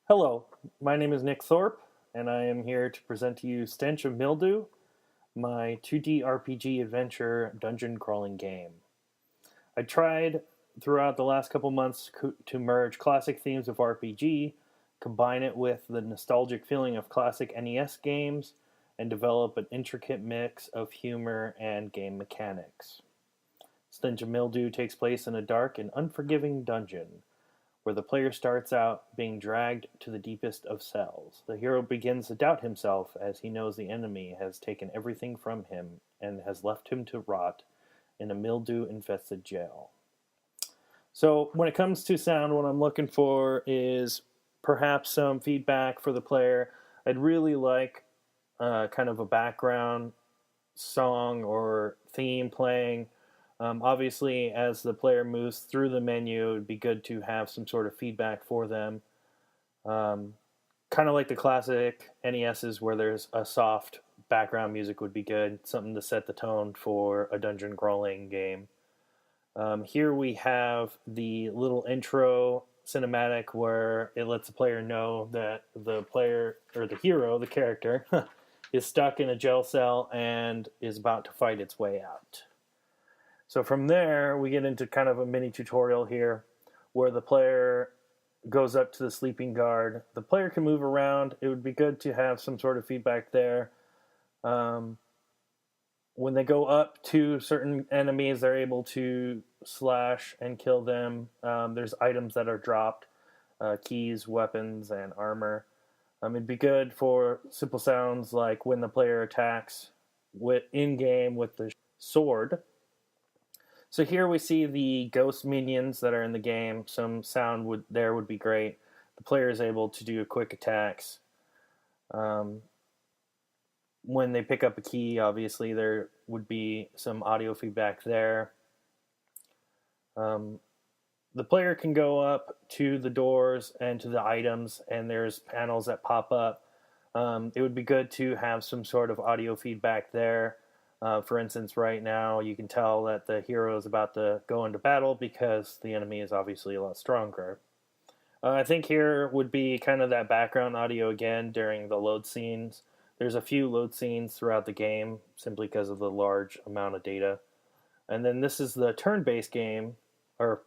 Hello, my name is Nick Thorp, and I am here to present to you Stench of Mildew, my 2D RPG adventure dungeon crawling game. I tried throughout the last couple months to merge classic themes of RPG, combine it with the nostalgic feeling of classic NES games, and develop an intricate mix of humor and game mechanics. Stench of Mildew takes place in a dark and unforgiving dungeon where the player starts out being dragged to the deepest of cells. The hero begins to doubt himself as he knows the enemy has taken everything from him and has left him to rot in a mildew-infested jail. So when it comes to sound, what I'm looking for is perhaps some feedback for the player. I'd really like kind of a background song or theme playing. Obviously, as the player moves through the menu, it would be good to have some sort of feedback for them. Kind of like the classic NESs where there's a soft background music would be good, something to set the tone for a dungeon crawling game. Here we have the little intro cinematic where it lets the player know that the player, or the hero, the character, is stuck in a jail cell and is about to fight its way out. So from there, we get into kind of a mini tutorial here where the player goes up to the sleeping guard. The player can move around. It would be good to have some sort of feedback there. When they go up to certain enemies, they're able to slash and kill them. There's items that are dropped, keys, weapons, and armor. It'd be good for simple sounds like when the player attacks in-game with the sword. So here we see the ghost minions that are in the game. Some sound would be great. The player is able to do quick attacks. When they pick up a key, obviously there would be some audio feedback there. The player can go up to the doors and to the items, and there's panels that pop up. It would be good to have some sort of audio feedback there. For instance, right now you can tell that the hero is about to go into battle because the enemy is obviously a lot stronger. I think here would be kind of that background audio again during the load scenes. There's a few load scenes throughout the game simply because of the large amount of data. And then this is the turn-based game, or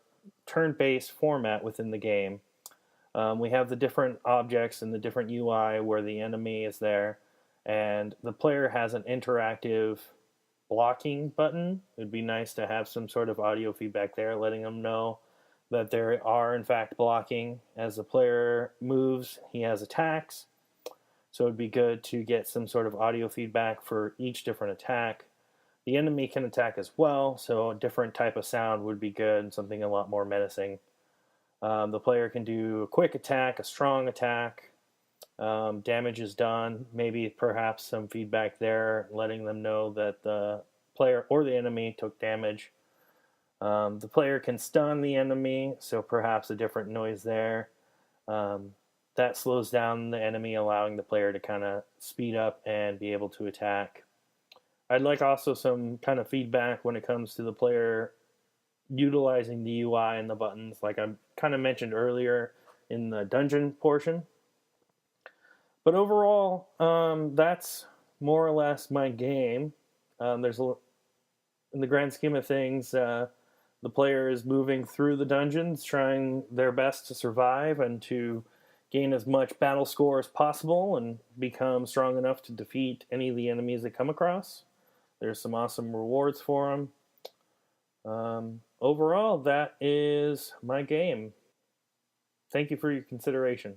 turn-based format within the game. We have the different objects and the different UI where the enemy is there, and the player has an interactive blocking button. It would be nice to have some sort of audio feedback there, letting them know that there are in fact blocking. As the player moves, he has attacks. So it would be good to get some sort of audio feedback for each different attack. The enemy can attack as well, so a different type of sound would be good, something a lot more menacing. The player can do a quick attack, a strong attack. Damage is done, maybe perhaps some feedback there, letting them know that the player or the enemy took damage. The player can stun the enemy, so perhaps a different noise there. That slows down the enemy, allowing the player to kind of speed up and be able to attack. I'd like also some kind of feedback when it comes to the player utilizing the UI and the buttons, like I kind of mentioned earlier in the dungeon portion. But overall, that's more or less my game. In the grand scheme of things, the player is moving through the dungeons, trying their best to survive and to gain as much battle score as possible and become strong enough to defeat any of the enemies they come across. There's some awesome rewards for them. Overall, that is my game. Thank you for your consideration.